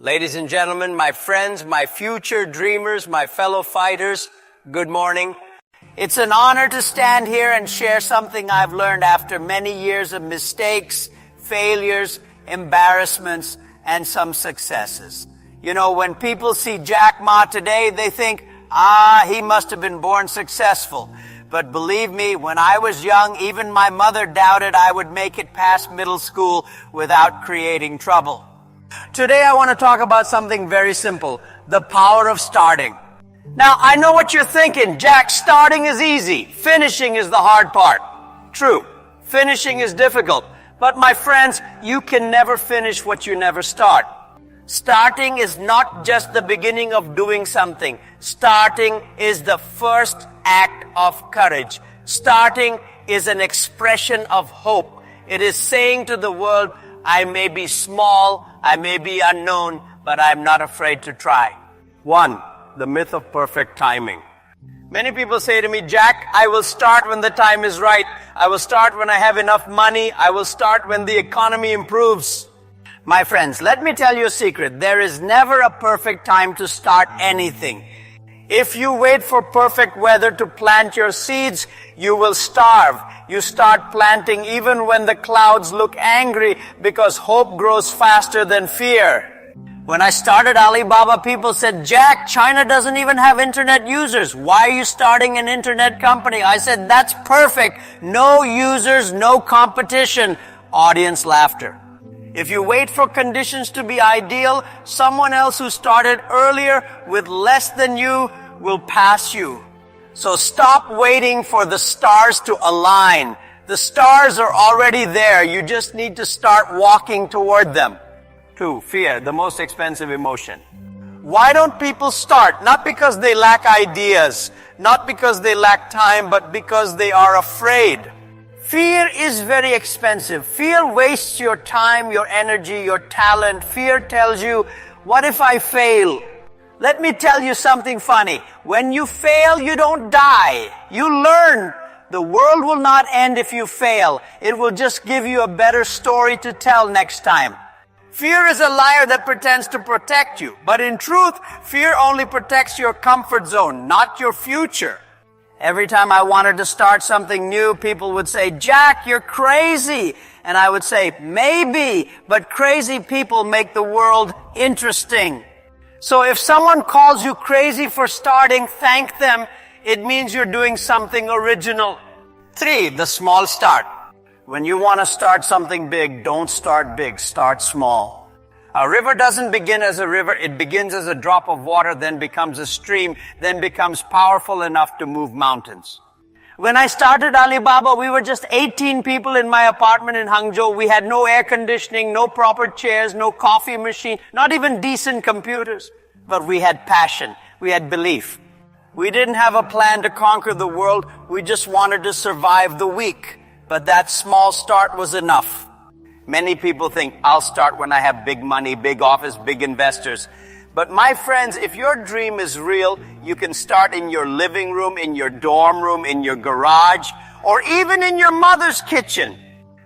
Ladies and gentlemen, my friends, my future dreamers, my fellow fighters, good morning. It's an honor to stand here and share something I've learned after many years of mistakes, failures, embarrassments, and some successes. You know, when people see Jack Ma today, they think, he must have been born successful. But believe me, when I was young, even my mother doubted I would make it past middle school without creating trouble. Today I want to talk about something very simple, the power of starting. Now, I know what you're thinking. Jack, starting is easy. Finishing is the hard part. True. Finishing is difficult. But my friends, you can never finish what you never start. Starting is not just the beginning of doing something. Starting is the first act of courage. Starting is an expression of hope. It is saying to the world, I may be small, I may be unknown, but I'm not afraid to try. 1. The myth of perfect timing. Many people say to me, Jack, I will start when the time is right. I will start when I have enough money. I will start when the economy improves. My friends, let me tell you a secret. There is never a perfect time to start anything. If you wait for perfect weather to plant your seeds, you will starve. You start planting even when the clouds look angry because hope grows faster than fear. When I started Alibaba, people said, Jack, China doesn't even have internet users. Why are you starting an internet company? I said, that's perfect. No users, no competition. Audience laughter. If you wait for conditions to be ideal, someone else who started earlier with less than you will pass you. So stop waiting for the stars to align. The stars are already there. You just need to start walking toward them. 2. Fear, the most expensive emotion. Why don't people start? Not because they lack ideas, not because they lack time, but because they are afraid. Fear is very expensive. Fear wastes your time, your energy, your talent. Fear tells you, what if I fail? Let me tell you something funny. When you fail, you don't die. You learn. The world will not end if you fail. It will just give you a better story to tell next time. Fear is a liar that pretends to protect you. But in truth, fear only protects your comfort zone, not your future. Every time I wanted to start something new, people would say, Jack, you're crazy. And I would say, maybe, but crazy people make the world interesting. So if someone calls you crazy for starting, thank them. It means you're doing something original. 3. The small start. When you want to start something big, don't start big, start small. A river doesn't begin as a river. It begins as a drop of water, then becomes a stream, then becomes powerful enough to move mountains. When I started Alibaba, we were just 18 people in my apartment in Hangzhou. We had no air conditioning, no proper chairs, no coffee machine, not even decent computers. But we had passion. We had belief. We didn't have a plan to conquer the world. We just wanted to survive the week. But that small start was enough. Many people think, I'll start when I have big money, big office, big investors. But my friends, if your dream is real, you can start in your living room, in your dorm room, in your garage, or even in your mother's kitchen.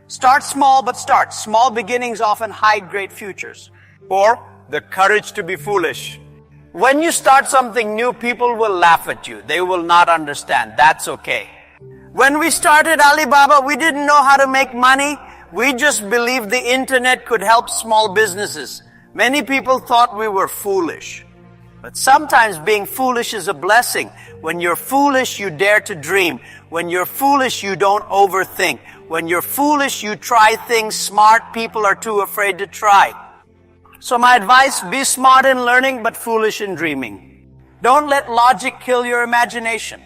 Start small, but start. Small beginnings often hide great futures. 4. The courage to be foolish. When you start something new, people will laugh at you. They will not understand. That's okay. When we started Alibaba, we didn't know how to make money. We just believed the internet could help small businesses. Many people thought we were foolish. But sometimes being foolish is a blessing. When you're foolish, you dare to dream. When you're foolish, you don't overthink. When you're foolish, you try things smart people are too afraid to try. So my advice, be smart in learning, but foolish in dreaming. Don't let logic kill your imagination.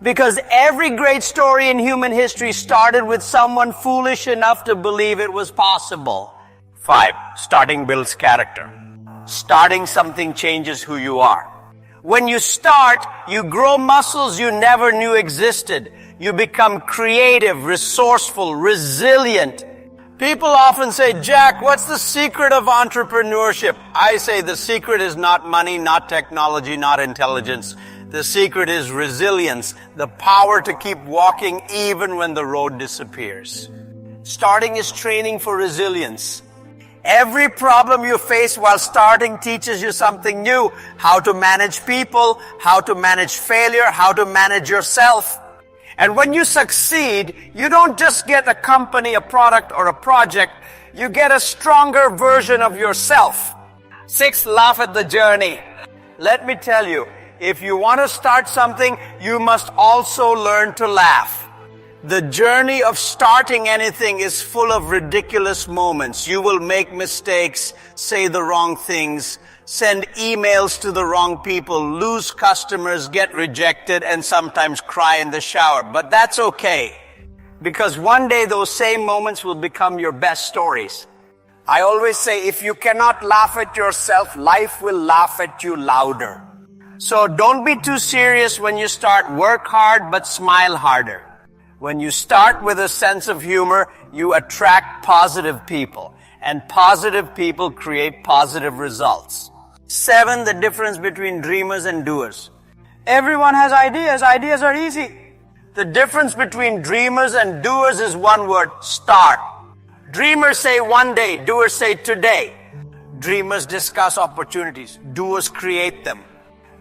Because every great story in human history started with someone foolish enough to believe it was possible. 5. Starting builds character. Starting something changes who you are. When you start, you grow muscles you never knew existed. You become creative, resourceful, resilient. People often say, Jack, what's the secret of entrepreneurship? I say the secret is not money, not technology, not intelligence. The secret is resilience, the power to keep walking even when the road disappears. Starting is training for resilience. Every problem you face while starting teaches you something new. How to manage people, how to manage failure, how to manage yourself. And when you succeed, you don't just get a company, a product, or a project. You get a stronger version of yourself. 6, laugh at the journey. Let me tell you, if you want to start something, you must also learn to laugh. The journey of starting anything is full of ridiculous moments. You will make mistakes, say the wrong things, send emails to the wrong people, lose customers, get rejected, and sometimes cry in the shower. But that's okay, because one day those same moments will become your best stories. I always say, if you cannot laugh at yourself, life will laugh at you louder. So don't be too serious when you start. Work hard, but smile harder. When you start with a sense of humor, you attract positive people. And positive people create positive results. 7, the difference between dreamers and doers. Everyone has ideas. Ideas are easy. The difference between dreamers and doers is one word: start. Dreamers say one day, doers say today. Dreamers discuss opportunities, doers create them.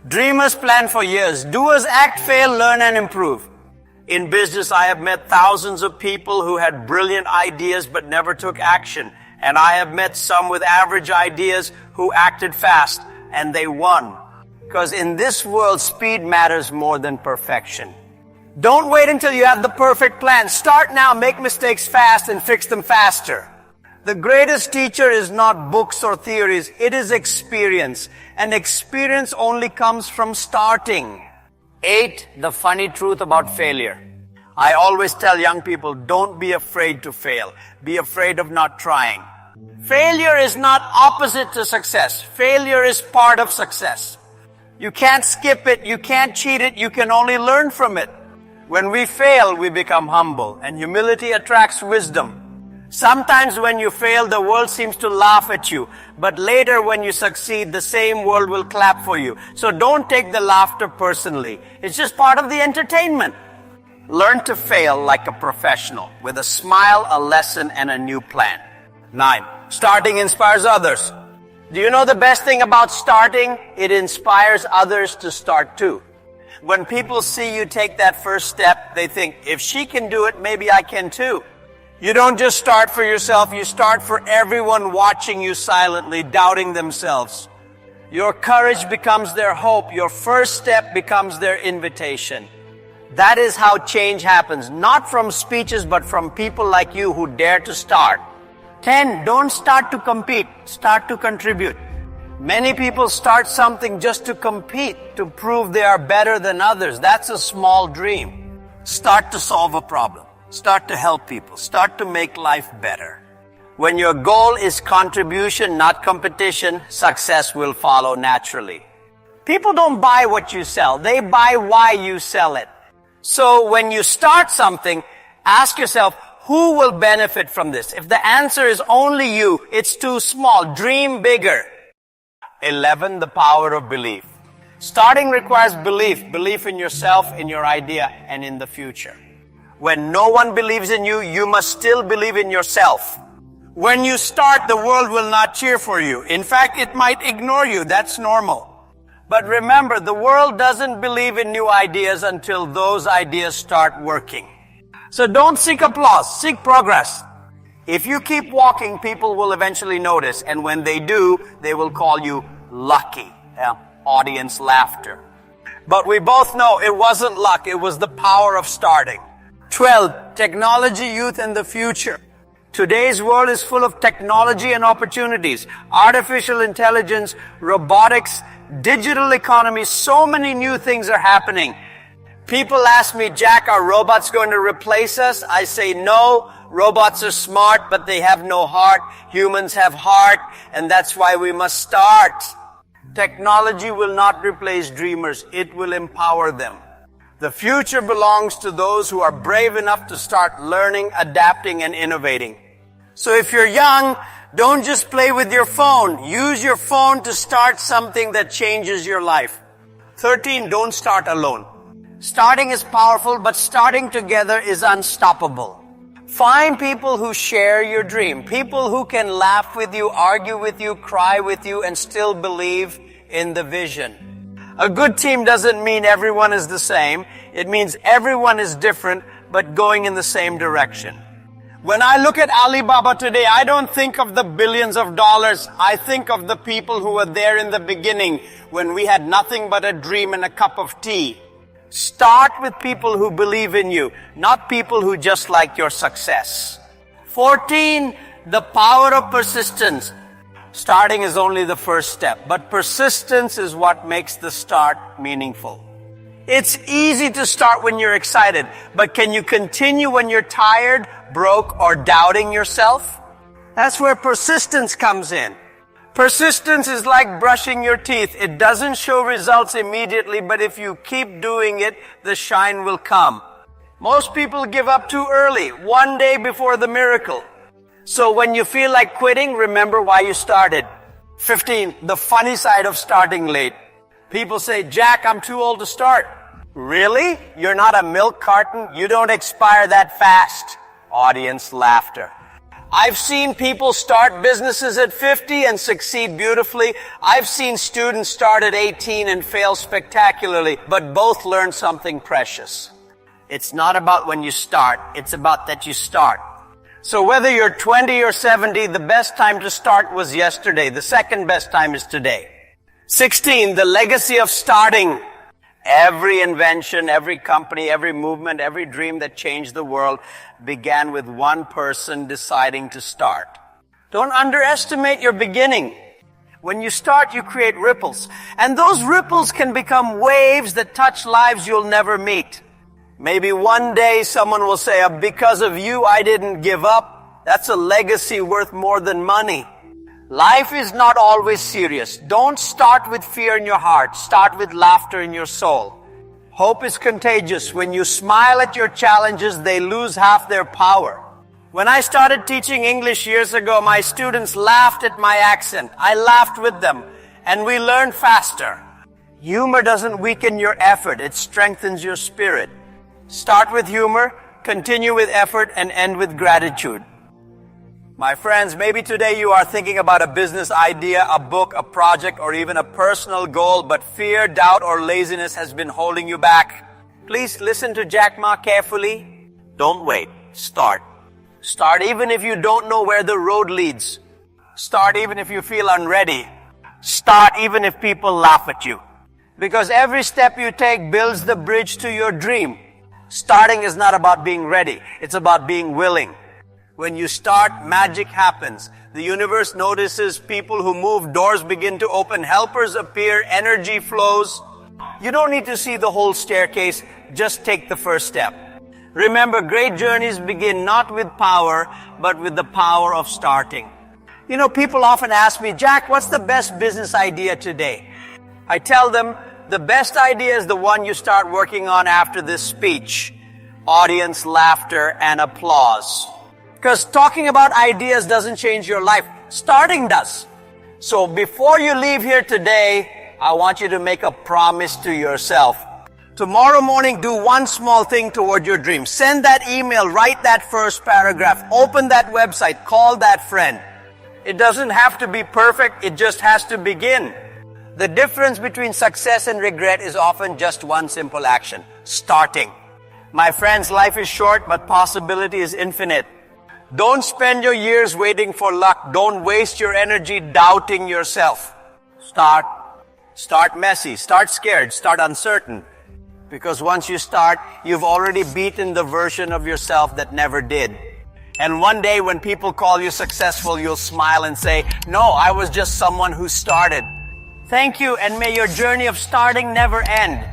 Dreamers plan for years, doers act, fail, learn, and improve. In business, I have met thousands of people who had brilliant ideas but never took action. And I have met some with average ideas who acted fast, and they won. Because in this world, speed matters more than perfection. Don't wait until you have the perfect plan. Start now, make mistakes fast, and fix them faster. The greatest teacher is not books or theories, it is experience. And experience only comes from starting. 8, the funny truth about failure. I always tell young people, don't be afraid to fail. Be afraid of not trying. Failure is not opposite to success. Failure is part of success. You can't skip it, you can't cheat it, you can only learn from it. When we fail, we become humble, and humility attracts wisdom. Sometimes when you fail, the world seems to laugh at you. But later when you succeed, the same world will clap for you. So don't take the laughter personally. It's just part of the entertainment. Learn to fail like a professional, with a smile, a lesson, and a new plan. 9, starting inspires others. Do you know the best thing about starting? It inspires others to start too. When people see you take that first step, they think, if she can do it, maybe I can too. You don't just start for yourself, you start for everyone watching you silently, doubting themselves. Your courage becomes their hope. Your first step becomes their invitation. That is how change happens, not from speeches, but from people like you who dare to start. 10, don't start to compete, start to contribute. Many people start something just to compete, to prove they are better than others. That's a small dream. Start to solve a problem. Start to help people. Start to make life better. When your goal is contribution, not competition, success will follow naturally. People don't buy what you sell. They buy why you sell it. So when you start something, ask yourself, who will benefit from this? If the answer is only you, it's too small. Dream bigger. 11, the power of belief. Starting requires belief. Belief in yourself, in your idea, and in the future. When no one believes in you, you must still believe in yourself. When you start, the world will not cheer for you. In fact, it might ignore you. That's normal. But remember, the world doesn't believe in new ideas until those ideas start working. So don't seek applause, seek progress. If you keep walking, people will eventually notice. And when they do, they will call you lucky. Audience laughter. But we both know it wasn't luck, it was the power of starting. 12, technology, youth, and the future. Today's world is full of technology and opportunities. Artificial intelligence, robotics, digital economy, so many new things are happening. People ask me, Jack, are robots going to replace us? I say no. Robots are smart, but they have no heart. Humans have heart, and that's why we must start. Technology will not replace dreamers. It will empower them. The future belongs to those who are brave enough to start learning, adapting, and innovating. So if you're young, don't just play with your phone. Use your phone to start something that changes your life. 13, don't start alone. Starting is powerful, but starting together is unstoppable. Find people who share your dream, people who can laugh with you, argue with you, cry with you, and still believe in the vision. A good team doesn't mean everyone is the same. It means everyone is different, but going in the same direction. When I look at Alibaba today, I don't think of the billions of dollars. I think of the people who were there in the beginning when we had nothing but a dream and a cup of tea. Start with people who believe in you, not people who just like your success. 14, the power of persistence. Starting is only the first step, but persistence is what makes the start meaningful. It's easy to start when you're excited, but can you continue when you're tired, broke, or doubting yourself? That's where persistence comes in. Persistence is like brushing your teeth. It doesn't show results immediately, but if you keep doing it, the shine will come. Most people give up too early, one day before the miracle. So when you feel like quitting, remember why you started. 15, the funny side of starting late. People say, Jack, I'm too old to start. Really? You're not a milk carton? You don't expire that fast. Audience laughter. I've seen people start businesses at 50 and succeed beautifully. I've seen students start at 18 and fail spectacularly, but both learn something precious. It's not about when you start, it's about that you start. So whether you're 20 or 70, the best time to start was yesterday. The second best time is today. 16, the legacy of starting. Every invention, every company, every movement, every dream that changed the world began with one person deciding to start. Don't underestimate your beginning. When you start, you create ripples. And those ripples can become waves that touch lives you'll never meet. Maybe one day someone will say, because of you, I didn't give up. That's a legacy worth more than money. Life is not always serious. Don't start with fear in your heart. Start with laughter in your soul. Hope is contagious. When you smile at your challenges, they lose half their power. When I started teaching English years ago, my students laughed at my accent. I laughed with them, and we learned faster. Humor doesn't weaken your effort. It strengthens your spirit. Start with humor, continue with effort, and end with gratitude. My friends, maybe today you are thinking about a business idea, a book, a project, or even a personal goal, but fear, doubt, or laziness has been holding you back. Please listen to Jack Ma carefully. Don't wait. Start. Start even if you don't know where the road leads. Start even if you feel unready. Start even if people laugh at you. Because every step you take builds the bridge to your dream. Starting is not about being ready. It's about being willing. When you start, magic happens. The universe notices people who move, doors begin to open, helpers appear, energy flows. You don't need to see the whole staircase, just take the first step. Remember, great journeys begin not with power, but with the power of starting. You know, people often ask me, Jack, what's the best business idea today? I tell them, the best idea is the one you start working on after this speech. Audience, laughter, and applause. Because talking about ideas doesn't change your life. Starting does. So before you leave here today, I want you to make a promise to yourself. Tomorrow morning, do one small thing toward your dream. Send that email, write that first paragraph, open that website, call that friend. It doesn't have to be perfect, it just has to begin. The difference between success and regret is often just one simple action. Starting. My friends, life is short, but possibility is infinite. Don't spend your years waiting for luck. Don't waste your energy doubting yourself. Start. Start messy. Start scared. Start uncertain. Because once you start, you've already beaten the version of yourself that never did. And one day when people call you successful, you'll smile and say, no, I was just someone who started. Thank you, and may your journey of starting never end.